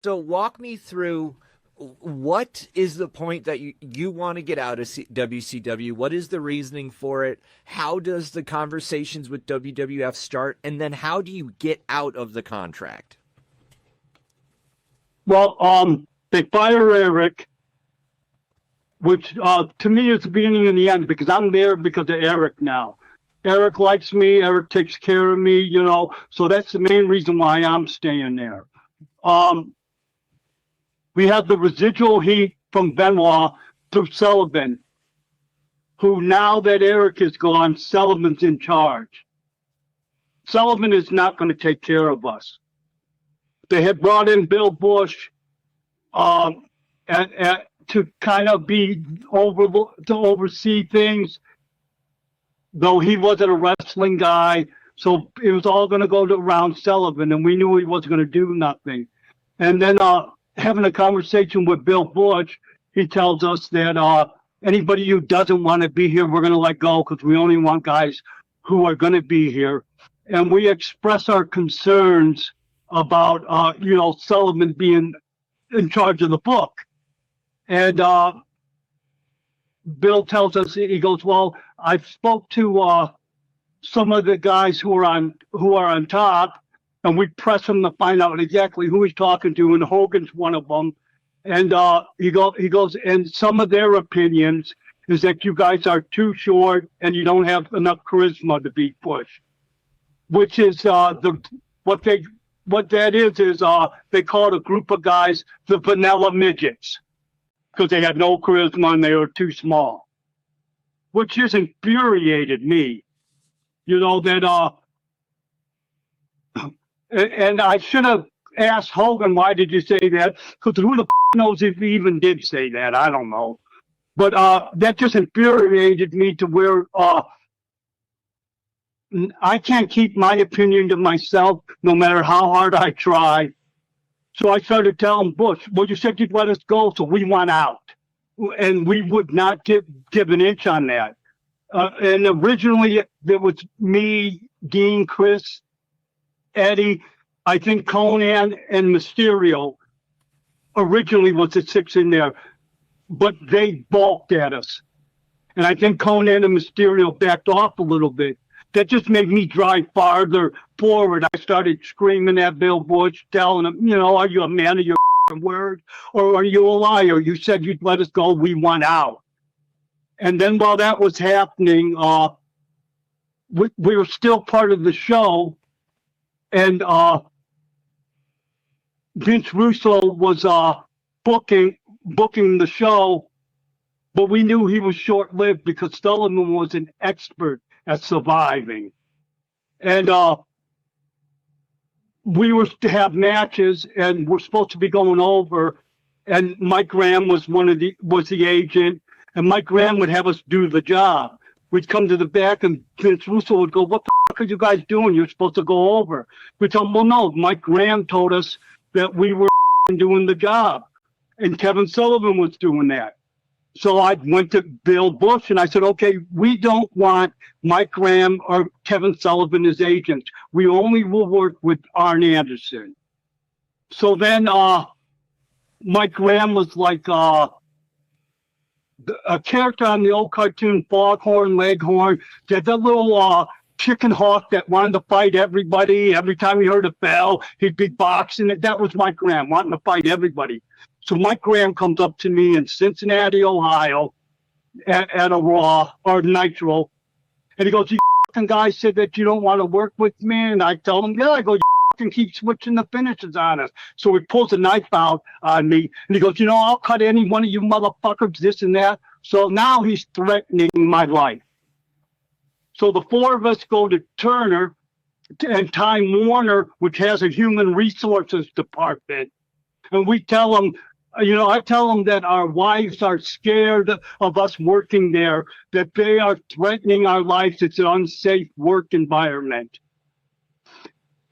So walk me through, what is the point that you want to get out of WCW? What is the reasoning for it? How does the conversations with WWF start? And then how do you get out of the contract? Well, they fire Eric, which to me is the beginning and the end, because I'm there because of Eric now. Eric likes me. Eric takes care of me, you know. So that's the main reason why I'm staying there. We have the residual heat from Benoit through Sullivan, who now that Eric is gone, Sullivan's in charge. Sullivan is not going to take care of us. They had brought in Bill Bush to kind of to oversee things, though he wasn't a wrestling guy. So it was all going to go around Sullivan, and we knew he wasn't going to do nothing. And then having a conversation with Bill Bush, he tells us that anybody who doesn't want to be here, we're going to let go because we only want guys who are going to be here. And we express our concerns about, Sullivan being in charge of the book. And Bill tells us, he goes, well, I spoke to some of the guys who are on top, and we press him to find out exactly who he's talking to, and Hogan's one of them. And he goes, and some of their opinions is that you guys are too short and you don't have enough charisma to be pushed, which is what that is they called a group of guys the vanilla midgets because they had no charisma and they were too small, which just infuriated me. You know, that and I should have asked Hogan, why did you say that? Because who the knows if he even did say that? I don't know. But that just infuriated me to where I can't keep my opinion to myself no matter how hard I try. So I started telling Bush, well, you said you'd let us go, so we went out. And we would not give an inch on that. And originally, there was me, Dean, Chris, Eddie, I think Conan and Mysterio originally was the six in there, but they balked at us. And I think Conan and Mysterio backed off a little bit. That just made me drive farther forward. I started screaming at Bill Bush, telling him, you know, are you a man of your word, or are you a liar? You said you'd let us go. We went out. And then while that was happening, we were still part of the show. And Vince Russo was booking the show, but we knew he was short-lived because Sullivan was an expert at surviving. And we were to have matches, and we're supposed to be going over. And Mike Graham was the agent, and Mike Graham would have us do the job. We'd come to the back, and Vince Russo would go, what the fuck are you guys doing? You're supposed to go over. We'd tell him, well, no, Mike Graham told us that we were doing the job, and Kevin Sullivan was doing that. So I went to Bill Bush, and I said, okay, we don't want Mike Graham or Kevin Sullivan as agents. We only will work with Arn Anderson. So then Mike Graham was like a character on the old cartoon Foghorn Leghorn, that little chicken hawk that wanted to fight everybody. Every time he heard a bell, he'd be boxing it. That was Mike Graham, wanting to fight everybody. So Mike Graham comes up to me in Cincinnati, Ohio, at a Raw or Nitro, and he goes, you fucking guy said that you don't want to work with me. And I tell him, yeah. I go, you fucking keep switching the finishes on us. So he pulls a knife out on me, and he goes, you know, I'll cut any one of you motherfuckers, this and that. So now he's threatening my life. So the four of us go to Turner and Time Warner, which has a human resources department. And we tell them, you know, I tell them that our wives are scared of us working there, that they are threatening our lives. It's an unsafe work environment.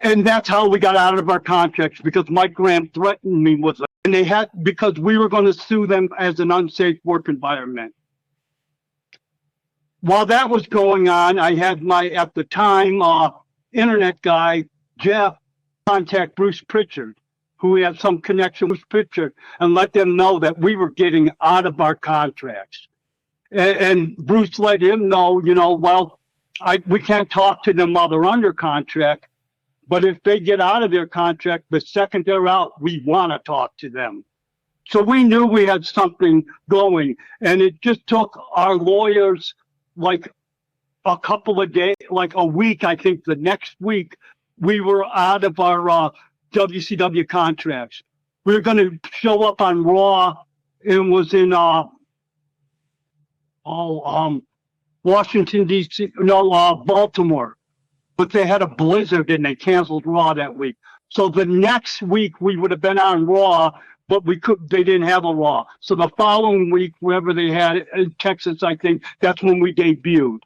And that's how we got out of our contracts, because Mike Graham threatened me with it. And they had, because we were going to sue them as an unsafe work environment. While that was going on, I had my, at the time, internet guy, Jeff, contact Bruce Pritchard. who had some connection with Pitcher and let them know that we were getting out of our contracts. And Bruce let him know, well, we can't talk to them while they're under contract, but if they get out of their contract, the second they're out, we want to talk to them. So we knew we had something going, and it just took our lawyers like a couple of days, like a week. I think the next week we were out of our WCW contracts. We were going to show up on Raw, and was in Washington D.C. Baltimore, but they had a blizzard and they canceled Raw that week. So the next week we would have been on Raw, but they didn't have a Raw. So the following week, wherever they had it, in Texas, I think that's when we debuted.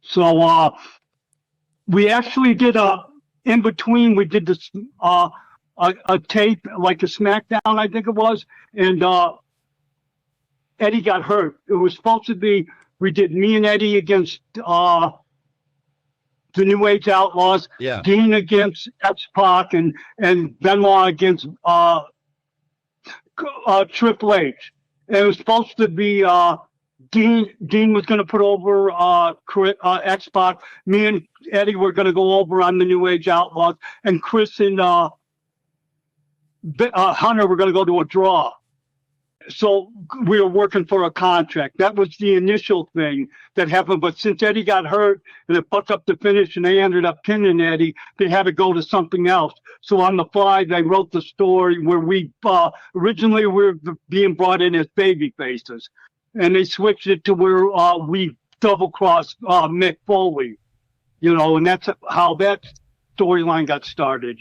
So we actually did in between, we did this a tape, like a SmackDown, I think it was, and Eddie got hurt. It was supposed to be, we did me and Eddie against the New Age Outlaws, Yeah. Dean against X-Pac, and Benoit against Triple H. And it was supposed to be Dean was going to put over X-Pac. Me and Eddie were going to go over on the New Age Outlaws, and Chris and Hunter were going to go to a draw. So we were working for a contract. That was the initial thing that happened. But since Eddie got hurt and it fucked up the finish and they ended up pinning Eddie, they had to go to something else. So on the fly, they wrote the story where we originally we were being brought in as baby faces. And they switched it to where we double-crossed Mick Foley, and that's how that storyline got started,